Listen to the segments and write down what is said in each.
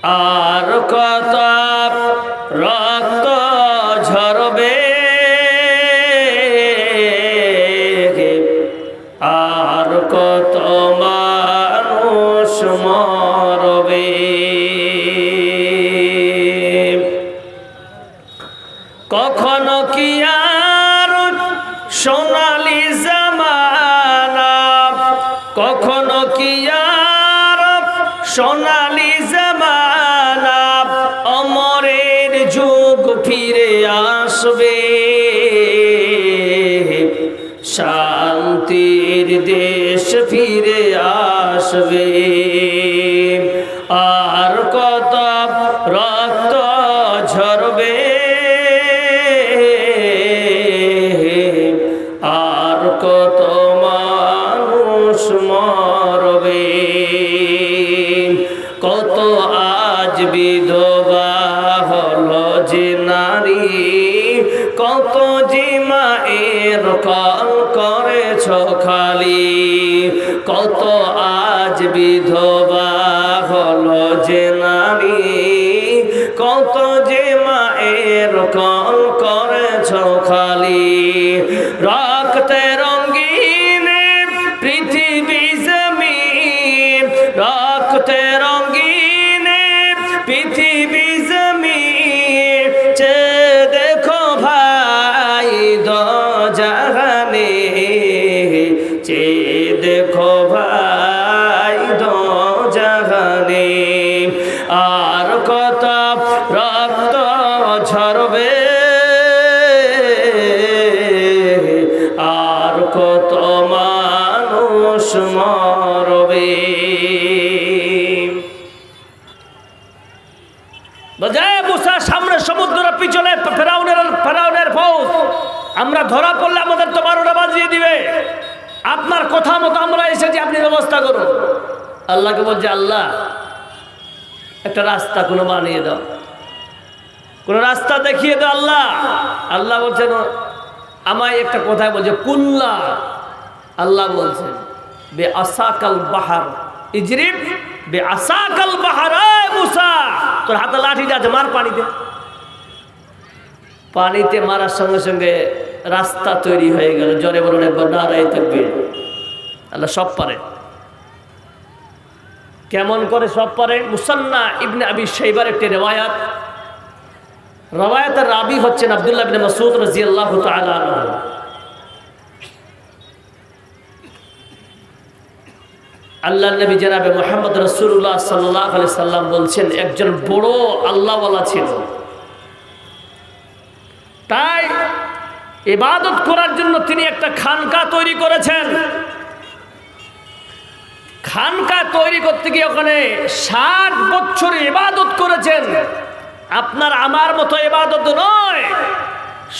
আর কত রক্ত ঝরবে, আর কত মানুষ মরবে। কখনো কি আর সোনালি জামানা, কখনো কি আর সোনালি জামানা, অমরের যুগ ফিরে আসবে, শান্তির দেশ ফিরে আসবে। আর কত রক্ত ঝরবে, আর কত মানুষ মরবে। কত আজ বিধবা হলো যে নারী, কত যে মায়ের কল করেছ খালি, কত আজ বিধবা হলো যে নারী, কত যে মায়ের কল করেছ খালি। রক্তে রঙিন পৃথিবী জমিন, রক্তে রঙিন পৃথিবী জমিন, চে দেখো ভাই দো জাহানে, চে দেখো ভাই দো জাহানে। আর কত রক্ত ঝরবে, আর কত মানুষ মরবে। মুসার সামনে সমুদ্র, পিছনে ফেরাউনের ফৌজ। আমরা ধরা পড়লে আমাদের তো 12টা বাজিয়ে দিবে। আপনার কথা মতো আমরা এসেছি, আপনি ব্যবস্থা করুন। আল্লাহকে বলছে, আল্লাহ একটা রাস্তা কোনো বানিয়ে দাও, কোন রাস্তা দেখিয়ে দাও আল্লাহ। আল্লাহ বলছেন, আমায় একটা কথায় বলছে কুল্লা, আল্লাহ বলছেন বে আসাকাল বাহার ইজরিব বে আসাকাল বাহার। মুসা, তোর হাতে লাঠি আছে, মার পানিতে। পানিতে মারার সঙ্গে সঙ্গে রাস্তা তৈরি হয়ে গেল। জোরে বলুন একবার নারায়ে তাকবীর। আল্লাহ সব পারে। কেমন করে সব পারে? মুসান্না ইবনে আবি শাইবার একটি রিওয়ায়াত, রিওয়ায়াতের রাবি হচ্ছেন আব্দুল্লাহ ইবনে মাসউদ রাদিয়াল্লাহু তাআলা আনহু। আল্লাহর নবী জনাবে মুহাম্মদ রাসূলুল্লাহ সাল্লাল্লাহু আলাইহি সাল্লাম বলছেন, একজন বড় আল্লাহওয়ালা ছিল, তাই ইবাদত করার জন্য তিনি একটা খানকা তৈরি করেছেন। খানকা তৈরি করতে গিয়ে ওখানে 60 বছর ইবাদত করেছেন। আপনার আমার মতো ইবাদত নয়,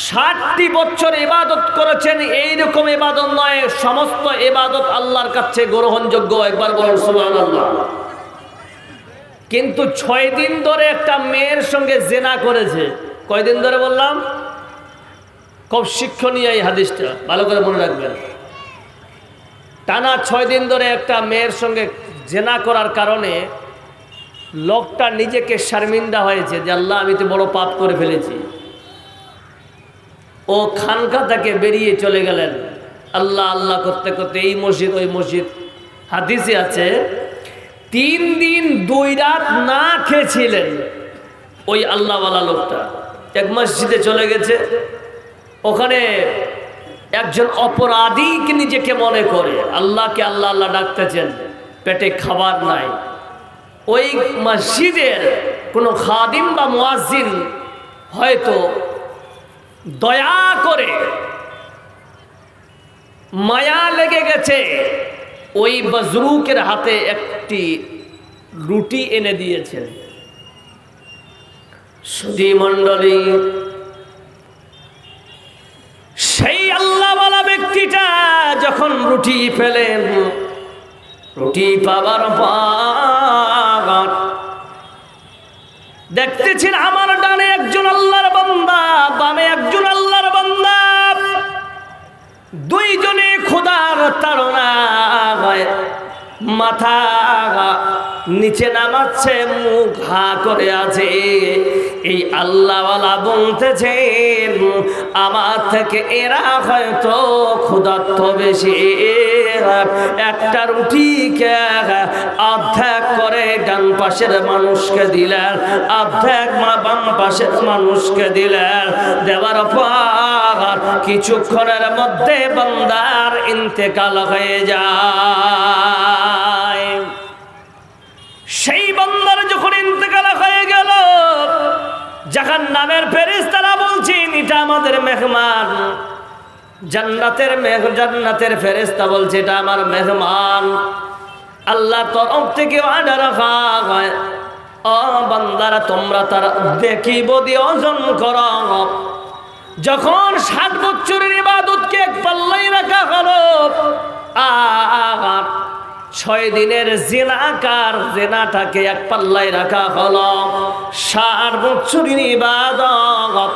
60টি বছর ইবাদত করেছেন। এইরকম ইবাদত নয়, সমস্ত ইবাদত আল্লাহর কাছে গ্রহণযোগ্য। একবার বলুন সুবহানাল্লাহ। কিন্তু 6 দিন ধরে একটা মেয়ের সঙ্গে জিনা করেছে। কয়দিন ধরে বললাম? খুব শিক্ষণীয় এই হাদিসটা, ভালো করে মনে রাখবেন। টানা 6 দিন ধরে একটা মেয়ের সঙ্গে জিনা করার কারণে লোকটা নিজেকে শর্মিন্দা হয়েছে যে আল্লাহ, আমি তো বড় পাপ করে ফেলেছি। ও খানকা থেকে বেরিয়ে চলে গেলেন আল্লাহ আল্লাহ করতে করতে, এই মসজিদ ওই মসজিদ। হাদিসে আছে 3 দিন 2 রাত না খেয়েছিলেন ওই আল্লাহওয়ালা লোকটা। এক মসজিদে চলে গেছে, ওখানে একজন অপরাধীকে নিজেকে মনে করে আল্লাহকে আল্লাহ আল্লাহ ডাকতেছেন, পেটে খাবার নাই। ওই মসজিদের কোনো খাদিম বা মুয়াজ্জিন হয়তো দয়া করে, মায়া লেগে গেছে, ওই বজরুকের হাতে একটি রুটি এনে দিয়েছেন। সুধী মণ্ডলী, সেই আল্লাহওয়ালা ব্যক্তিটা যখন রুটি পেলেন, রুটি পাবার পর দেখতেছেন আমার ডানে একজন আল্লাহর বান্দা, বামে একজন আল্লাহর বান্দা, দুইজনে খোদার তাড়নায় মাথা নিচে নামাচ্ছে, মুখ হা করে আছে। এই আল্লাহওয়ালা বলতেছেন আমার থেকে এরা হয়তো ক্ষুধার্ত বেশি। একটা রুটিকে অর্ধেক করে ডান পাশের মানুষকে দিলেন, অর্ধেক বাম পাশের মানুষকে দিলেন। দেওয়ার পর কিছুক্ষণের মধ্যে বান্দার ইন্তেকাল হয়ে যায়। সেই বান্দার যখন ইন্তেকাল হয়ে গেল, জাহান্নামের ফেরেশতারা বলছেন এটা আমাদের মেহমান। জান্নাতের ফেরেশতা বলছে এটা আমার মেহমান। আল্লাহর তরফ থেকে অর্ডার হয়, ও বান্দারা তোমরা তার দেখিব দিয়ে ওজন করো। যখন 60 বছরের ইবাদতকে এক পাল্লায় রাখা হলো, আর 6 দিনের জেনাটাকে এক পাল্লায় রাখা হলো, 60 বছরের ইবাদত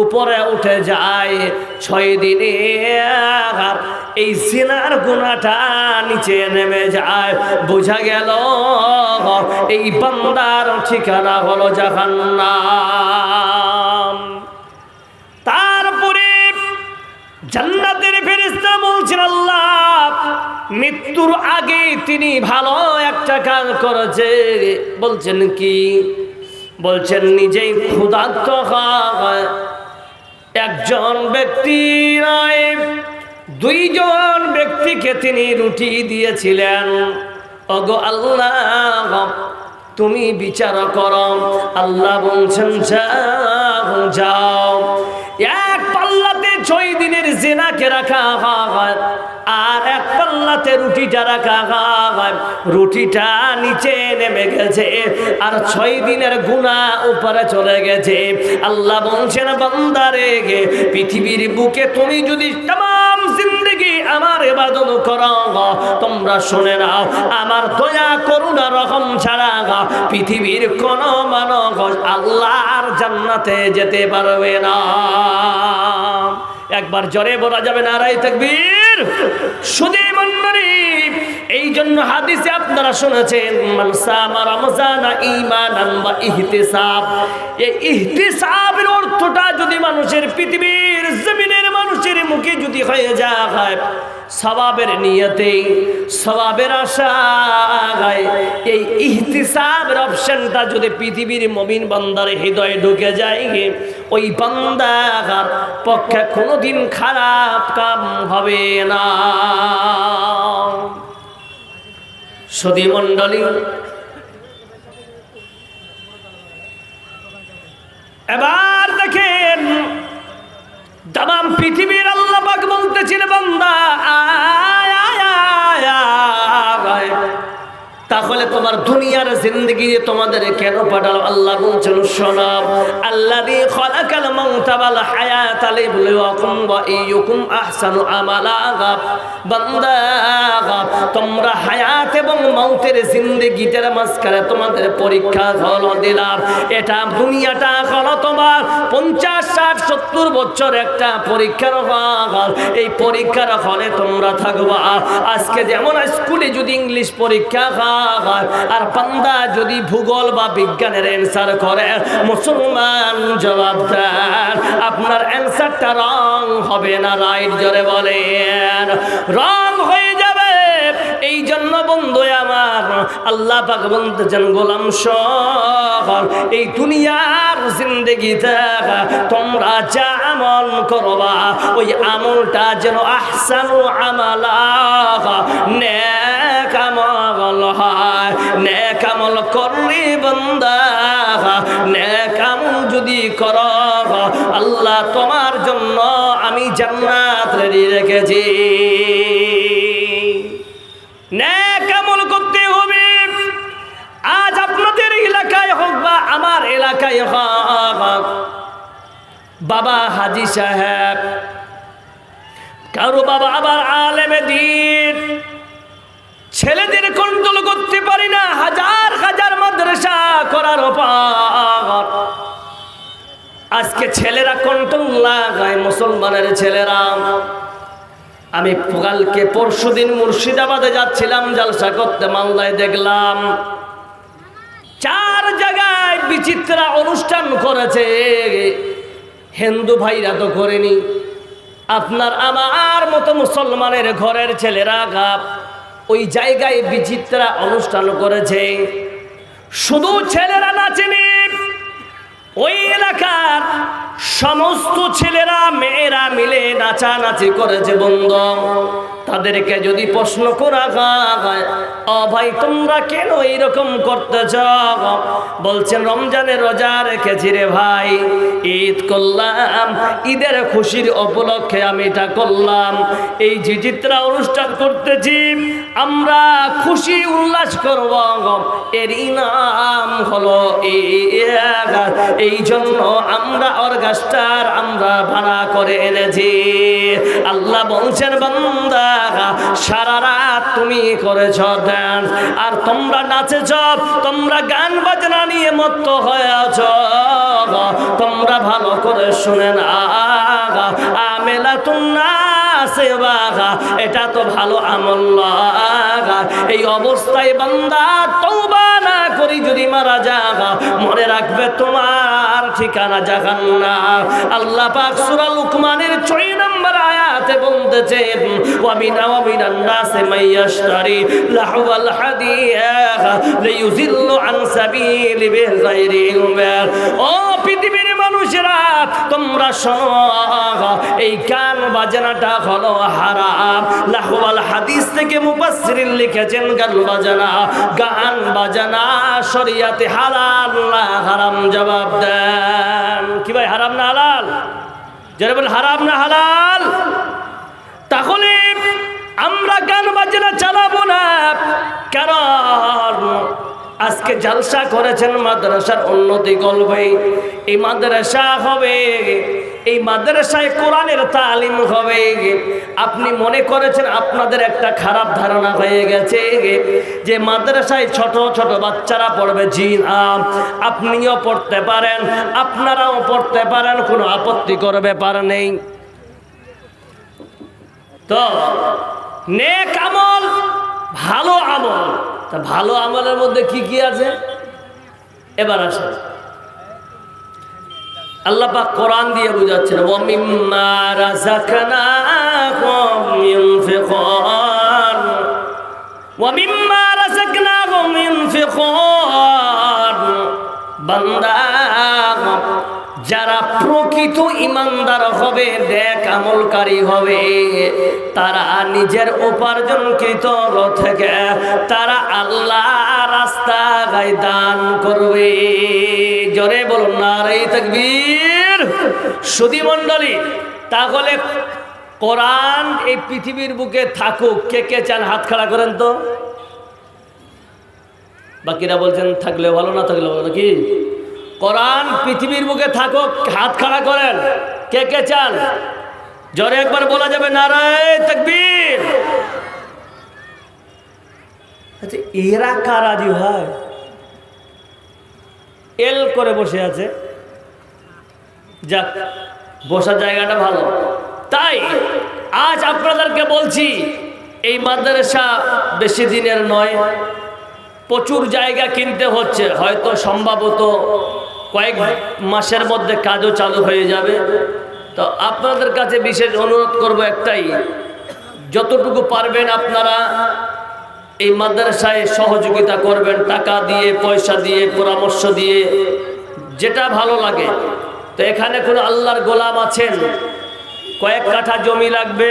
উপরে উঠে যায়। 6 দিনে এই জিনার গুনাহটা নিচে নেমে যায়। বোঝা গেল এই বান্দার ঠিকানা হলো জাহান্নাম। তারপরে জান্নাতের ফেরেশতা বলছেন আল্লাহ মৃত্যুর আগে তিনি ভালো একটা কাজ করেছে। বলছেন কি? বলছেন নিজেই ক্ষুধার্ত হয়। একজন ব্যক্তি নয়, 2 জন ব্যক্তিকে তিনি রুটি দিয়েছিলেন। ওগো আল্লাহ তুমি বিচার করো। আল্লাহ বলছেন যাও। এক পাল্লাতে 6 দিনের জিনাকে রাখা হয়, আর এক পাল্লাতে রুটিটা রাখা হয়। রুটিটা নিচে নেমে গেছে, আর 6 দিনের গুনাহ উপরে চলে গেছে। আল্লাহ বলছেন বান্দারে, পৃথিবীর বুকে তুমি যদি तमाम জিন্দেগি আমার ইবাদত করো, তোমরা শুনে নাও, আমার দয়া করুণা রহম ছাড়া পৃথিবীর কোন মানব আল্লাহর জান্নাতে যেতে পারবে না। একবার জোরে বলা যাবে নারায়ে তাকবীর। শুধু মন্ডলী, এই জন্য হাদিসে আপনারা শুনেছেন মান সামা রমজানা ঈমানান ওয়া ইহতিসাব। এই ইহতিসাবের অর্থটা যদি মানুষের পৃথিবীর জমিনের মানুষের মুখে যদি হয়ে যায় সওয়াবের নিয়তে, সওয়াবের আশায়, এই ইহতিসাবের অপশনটা যদি পৃথিবীর মুমিন বান্দার হৃদয়ে ঢুকে যায়, ওই বান্দার পক্ষে কোনোদিন খারাপ কাম হবে না। সুধী মণ্ডলী, এবার দেখেন तमाम পৃথিবীর আল্লাহ পাক বলতেছেন বান্দা আয় আয় আয় আয়। তাহলে তোমার দুনিয়ার জিন্দেগি তোমাদের কেন পাঠালো? আল্লাহ বলছেন শোনো, আল্লাযী খালাকাল মাউতা ওয়াল হায়াতা লিয়াবলুয়াকুম ওয়া আইয়ুকুম আহসানু আমালা। বান্দা তোমরা হায়াত এবং মৌতের জিন্দেগিটার মাঝখানে তোমাদের পরীক্ষা হলো দিলাম। এটা দুনিয়াটা হলো তোমার 50, 60, 70 বছর একটা পরীক্ষার হল। এই পরীক্ষার হলে তোমরা থাকবা। আজকে যেমন স্কুলে যদি ইংলিশ পরীক্ষা আর বান্দা যদি ভূগোল বা বিজ্ঞানের অ্যানসার করে, মুসলমান জবাব দেন আপনার অ্যানসারটা রং হবে না, রাইট জোরে বলেন, রং হয়ে যাবে। এই জন্য বন্ধু আমার আল্লাহ পাক বলতেছেন গোলাম শোন, এই দুনিয়ার জিন্দেগিতে তোমরা যা আমল করবা ওই আমলটা যেন আহসানু আমালা, নেক আমল হয়। নেক আমল করলে বান্দা, নেক আমল যদি করো আল্লাহ তোমার জন্য আমি জান্নাত রেডি রেখেছি। নেক আমল করতে হবে। আজ আপনাদের এলাকায় হোক বা আমার এলাকায় হোক, বাবা হাজি সাহেব, কারো বাবা আবার আলেমে দ্বীন, ছেলেদের কন্ট্রোল করতে পারি না। হাজার হাজার মাদ্রাসা করার পর আজকে ছেলেরা কন্ট্রোল লাগায়, মুসলমানের ছেলেরা। আমি কালকে পরশুদিন মুর্শিদাবাদে যাচ্ছিলাম জালসা করতে, মালদায় দেখলাম 4 জায়গায় বিচিত্রা অনুষ্ঠান করেছে। হিন্দু ভাইরা তো করেনি, আপনার আমার মতো মুসলমানের ঘরের ছেলেরা ওই জায়গায় বিচিত্রা অনুষ্ঠান করেছে। শুধু ছেলেরা নাচেনি, ওই এলাকার সমস্ত ছেলেরা মেয়েরা মিলে নাচানাচি করেছে। বন্ধু, তাদেরকে যদি প্রশ্ন করা হয়, ও ভাই তোমরা কেন এইরকম করতেছ? বলছেন রমজানের রোজা রেখেছি রে ভাই, ঈদ করলাম, ঈদের খুশির উপলক্ষে আমি এটা করলাম। এই বিচিত্রা অনুষ্ঠান করতেছি, আমরা খুশি উল্লাস করব, এর ইনাম হলো এই জন্য আমরা অর্গাস্টার আমরা ভাড়া করে এনেছি। আল্লাহ বলছেন বান্দা, সারা রাত তুমি করেছ ডান্স, আর তোমরা নাচেছ, তোমরা গান বাজনা নিয়ে মত্ত হয়ে আছো। তোমরা ভালো করে শুনে না, আমেলাতুন নাসে বাগা, এটা তো ভালো আমল লাগা। এই অবস্থায় বান্দা তওবা না করি যদি মারা যাগা, মনে রাখবে তোমার ঠিকানা জাহান্নাম। আল্লাহ পাক সূরা লুকমানের 6 নম্বর আয়াতে বলতেছে, ওয়া মিনান নাসি মাইয়াশতারি লাহওয়াল হাদিস লিয়ুযিল্লু আন সাবিলি বিগাইরি ইলম। ও পৃথিবীর মানুষেরা, তোমরা শোনো, এই গান বাজনাটা হলো হারাম। লাহওয়াল হাদিস থেকে মুফাসসিরিন লিখেছেন গান বাজনা শরীয়তে হালাল না হারাম? জবাব দেন। কি ভাই, হারাম না হালাল? যারা বলেন হারাম না হালাল। তাহলে আমরা গান বাজনা চালাবো না, কারণ আজকে জালসা করেছেন মাদ্রাসার উন্নতি করবে, এই মাদ্রাসা হবে, এই মাদ্রাসায় কোরআনের তালিম হবে। আপনি মনে করেছেন, আপনাদের একটা খারাপ ধারণা হয়ে গেছে যে মাদ্রাসায় ছোট ছোট বাচ্চারা পড়বে। জি না, আপনিও পড়তে পারেন, আপনারাও পড়তে পারেন, কোনো আপত্তি করে ব্যাপার নেই। তো নেক আমল, ভালো আমল, তা ভালো আমলের মধ্যে কি কি আছে এবার আসে। আল্লাহ পাক কোরআন দিয়ে বুঝাচ্ছেন, ওয়া মিম্মা রাযাকনাহুম ইউনফিকুন, ওয়া মিম্মা রাযাকনাহুম ইউনফিকুন। বান্দা, যারা প্রকৃত ইমানদার হবে, নেক আমলকারী হবে, তারা নিজের উপার্জনকৃত থেকে তারা আল্লাহ রাস্তায় দান করবে। জোরে বলুন নারে তাকবীর। সুধী মণ্ডলী, তাহলে কোরআন এই পৃথিবীর বুকে থাকুক, কে কে চান হাত খাড়া করেন তো। বাকিরা বলছেন থাকলে ভালো, না থাকলে ভালো নাকি? কোরআন পৃথিবীর বুকে থাকুক, হাত খাড়া করেন, কে কে চান? জোরে একবার বলা যাবে নারে তাকবীর। আচ্ছা, এরা কার রাজি হয়? এল করে বসে আছে, যাক, বসার জায়গাটা ভালো। তাই আজ আপনাদেরকে বলছি, এই মাদ্রাসা বেশি দিনের নয়, প্রচুর জায়গা কিনতে হচ্ছে, হয়তো সম্ভবত কয়েক মাসের মধ্যে কাজও চালু হয়ে যাবে। তো আপনাদের কাছে বিশেষ অনুরোধ করব একটাই, যতটুকু পারবেন আপনারা এই মাদ্রাসায় সহযোগিতা করবেন, টাকা দিয়ে, পয়সা দিয়ে, পরামর্শ দিয়ে, যেটা ভালো লাগে। তো এখানে কোনো আল্লাহর গোলাম আছেন, কয়েক কাঠা জমি লাগবে,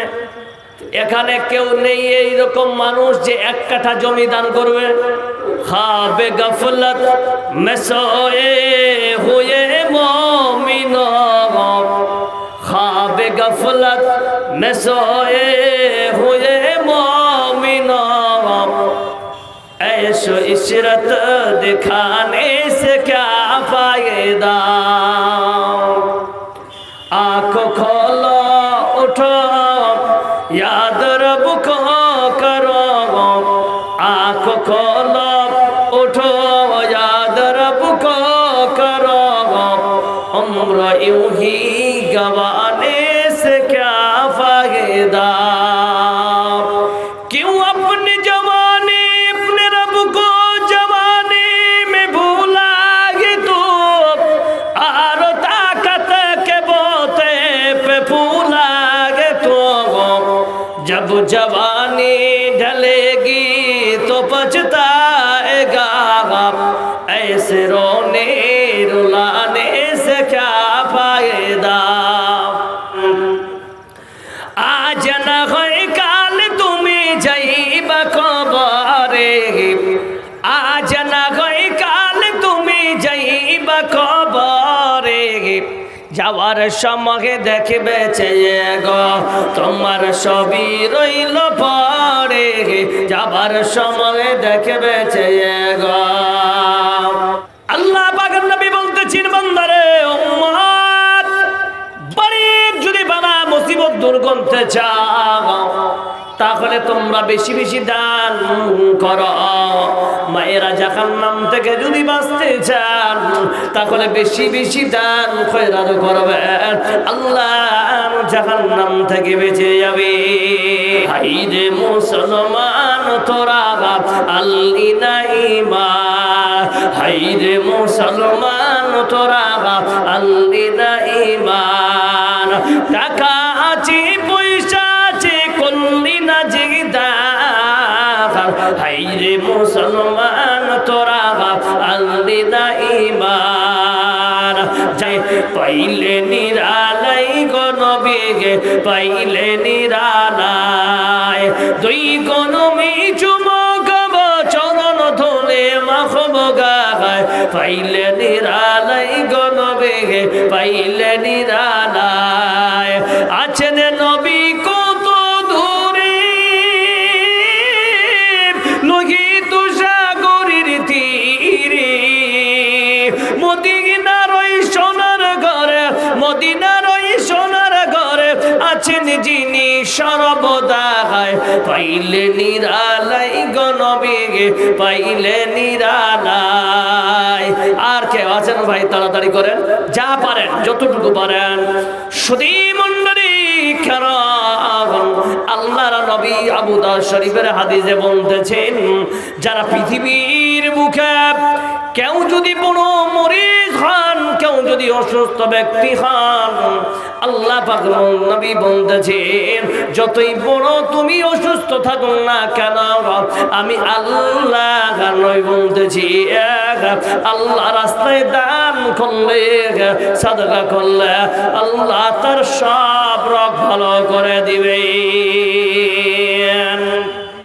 এখানে কেউ নেই এইরকম মানুষ যে 1 কাঠা জমি দান করবে। খাবে গফলত মে সোয়ে হুয়ে মুমিন, খাবে গফলত মে সোয়ে হুয়ে মুমিন, ऐशो इशरत दिखाने से क्या फायदा। आँखों खोलो, उठो, याद रब को करो। आँखों खोलो, उठो, याद रब को करो। उम्र यूं ही गवाने से क्या फायदा। जवानी ढलेगी तो पछताएगा, ऐसे रोने रुलाने से क्या फायदा। आज न হয় কাল তুমি যাইবা কবরে, আজ না হয় কাল তুমি যাইবা কবরে, যাওয়ার সময় দেখবে চেয়ে গো তোমার সবই রইল পরে, যাবার সময় দেখবে চেয়ে গো। আল্লাহ পাকের নবী বলতেছেন বান্দারে উম্মত বাড়ি যদি বানা মুসিবত দূর করতে চাও তাহলে তোমরা বেশি বেশি দান করো। মায়েরা জাহান্নাম থেকে যদি বাঁচতে চান তাহলে বেশি বেশি দান খয়রাত করবেন, আল্লাহ জাহান্নাম থেকে বেঁচে যাবে। হাইরে মুসলমান তোরা আল্লি নাই মা, হাইরে মুসলমান তোরা আল্লি নাই মান, টাকা আছে পয়সা আছে করলি না জিগদার, হাইরে মুসলমান তোরা আল্লি না ইমান। যাই পাইলে নিরালাই গো নবীকে পাইলে নিরালাই, দুই গনমি চুমকাব চরণ ধুলে মাখব গায়, পাইলে নিরালাই গো নবীকে পাইলে নিরালাই। আছেন নবী কত দূরে লোহিত সাগরের তীরে, মদিনার ওই সোনার ঘরে, মদিনার ওই সোনার ঘরে আছেন যিনি সর্বদা, পাইলে নিরালাই গো নবীকে পাইলে নিরালাই। আর কেউ আছেন ভাই? তাড়াতাড়ি করেন, যা পারেন যতটুকু পারেন। সুধী মণ্ডলী আল্লাহর নবী আবু দাউদ শরীফের হাদিসে বলতেছেন, যারা পৃথিবীর বুকে কেউ যদি বড় মরিদ হন, কেউ যদি অসুস্থ ব্যক্তি হন, আল্লাহ পাক নবী বলতেছেন যতই বড় তুমি অসুস্থ থাকো না কেন, আমি আল্লাহ নবী বলতেছি আল্লাহ রাস্তায় দান করলে সাদকা করলে আল্লাহ তার সব রোগ ভালো করে দিবে।